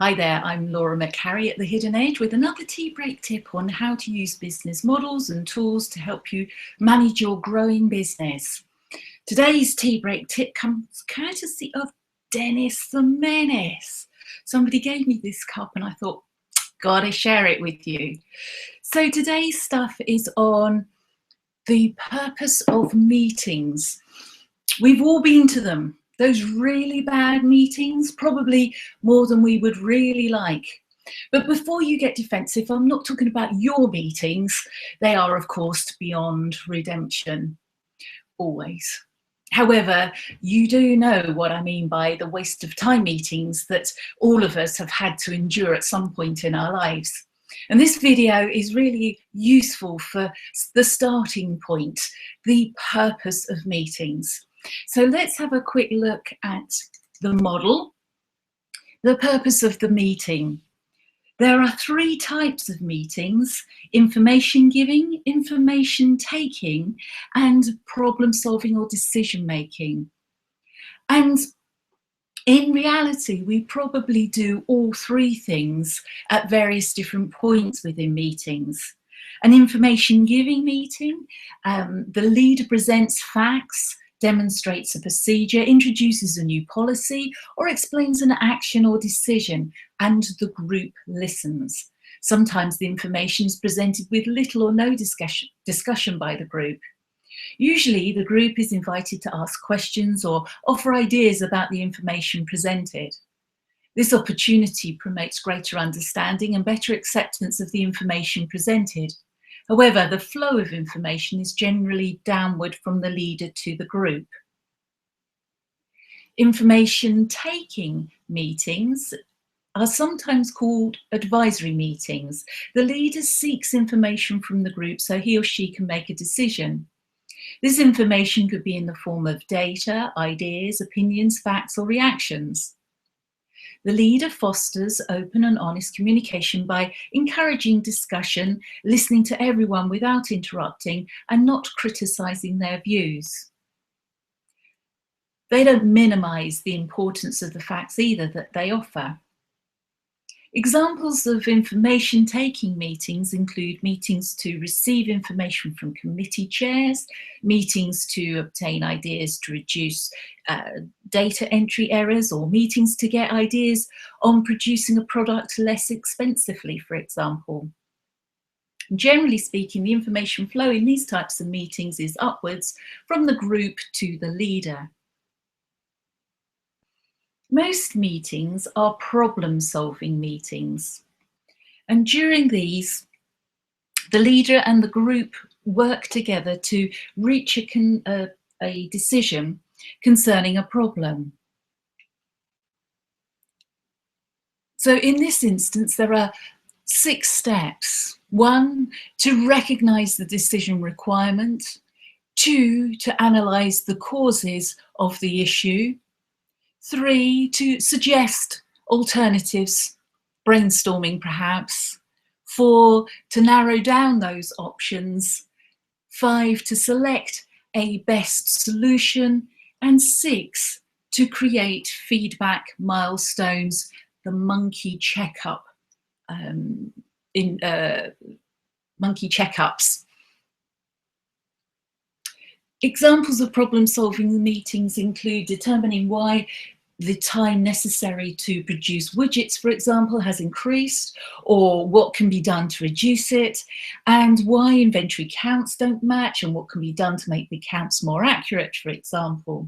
Hi there, I'm Laura McHarrie at The Hidden Edge with another tea break tip on how to use business models and tools to help you manage your growing business. Today's tea break tip comes courtesy of Dennis the Menace. Somebody gave me this cup and I thought, gotta share it with you. So today's stuff is on the purpose of meetings. We've all been to them. Those really bad meetings, probably more than we would really like. But before you get defensive, I'm not talking about your meetings. They are, of course, beyond redemption, always. However, you do know what I mean by the waste of time meetings that all of us have had to endure at some point in our lives. And this video is really useful for the starting point, the purpose of meetings. So let's have a quick look at the model, the purpose of the meeting. There are three types of meetings: information giving, information taking, and problem solving or decision making. And in reality, we probably do all three things at various different points within meetings. An information giving meeting, the leader presents facts, demonstrates a procedure, introduces a new policy, or explains an action or decision, and the group listens. Sometimes the information is presented with little or no discussion by the group. Usually the group is invited to ask questions or offer ideas about the information presented. This opportunity promotes greater understanding and better acceptance of the information presented. However, the flow of information is generally downward from the leader to the group. Information-taking meetings are sometimes called advisory meetings. The leader seeks information from the group so he or she can make a decision. This information could be in the form of data, ideas, opinions, facts, or reactions. The leader fosters open and honest communication by encouraging discussion, listening to everyone without interrupting, and not criticising their views. They don't minimise the importance of the facts either that they offer. Examples of information-taking meetings include meetings to receive information from committee chairs, meetings to obtain ideas to reduce data entry errors, or meetings to get ideas on producing a product less expensively, for example. Generally speaking, the information flow in these types of meetings is upwards from the group to the leader. Most meetings are problem-solving meetings, and during these, the leader and the group work together to reach a decision concerning a problem. So in this instance, there are 6 steps. 1, to recognise the decision requirement. 2, to analyse the causes of the issue. 3, to suggest alternatives, brainstorming perhaps. 4, to narrow down those options. 5, to select a best solution. And 6, to create feedback milestones, the monkey checkup, monkey checkups. Examples of problem-solving meetings include determining why the time necessary to produce widgets, for example, has increased, or what can be done to reduce it, and why inventory counts don't match, and what can be done to make the counts more accurate, for example.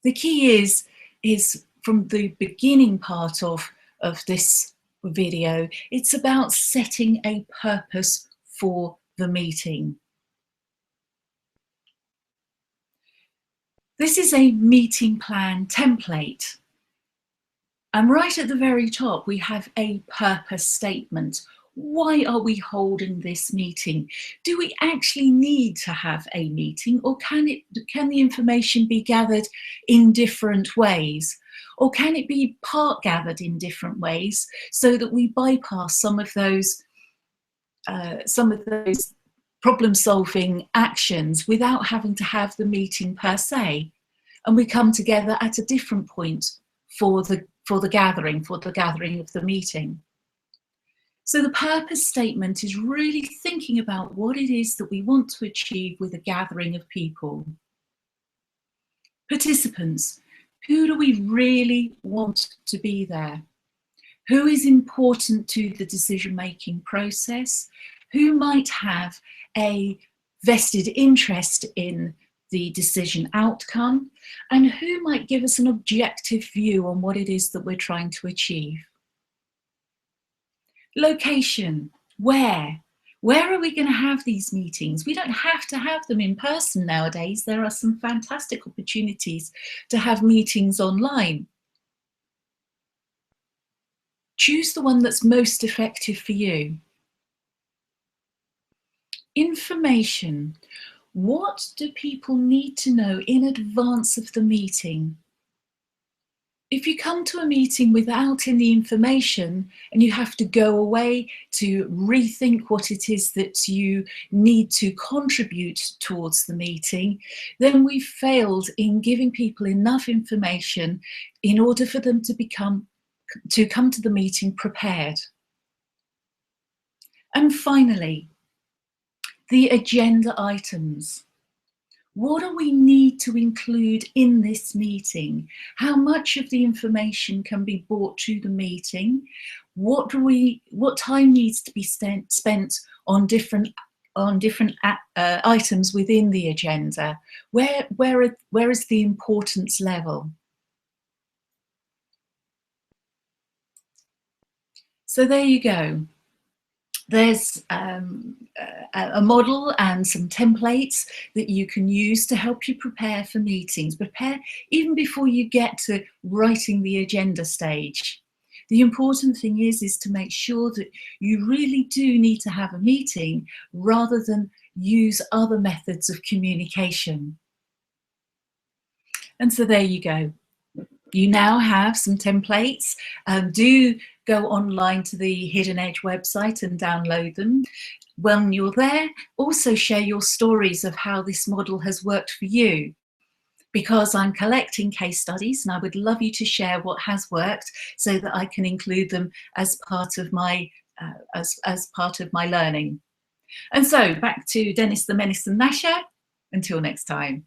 The key is from the beginning part of this video, it's about setting a purpose for the meeting. This is a meeting plan template. And right at the very top, we have a purpose statement. Why are we holding this meeting? Do we actually need to have a meeting, or can the information be gathered in different ways? Or can it be part gathered in different ways so that we bypass some of those problem-solving actions without having to have the meeting per se, and we come together at a different point for for the gathering of the meeting. So the purpose statement is really thinking about what it is that we want to achieve with a gathering of people. Participants, who do we really want to be there? Who is important to the decision-making process? Who might have a vested interest in the decision outcome? And who might give us an objective view on what it is that we're trying to achieve? Location, where? Where are we going to have these meetings? We don't have to have them in person nowadays. There are some fantastic opportunities to have meetings online. Choose the one that's most effective for you. Information. What do people need to know in advance of the meeting? If you come to a meeting without any information and you have to go away to rethink what it is that you need to contribute towards the meeting, then we've failed in giving people enough information in order for them to come to the meeting prepared. And finally, the agenda items. What do we need to include in this meeting? How much of the information can be brought to the meeting? What time needs to be spent on different items within the agenda? Where is the importance level? So there you go. There's a model and some templates that you can use to help you prepare for meetings. Prepare even before you get to writing the agenda stage. The important thing is to make sure that you really do need to have a meeting rather than use other methods of communication. And so there you go. You now have some templates. Do go online to the Hidden Edge website and download them. When you're there, also share your stories of how this model has worked for you, because I'm collecting case studies and I would love you to share what has worked so that I can include them as part of my learning. And so back to Dennis the Menace and Nasher. Until next time.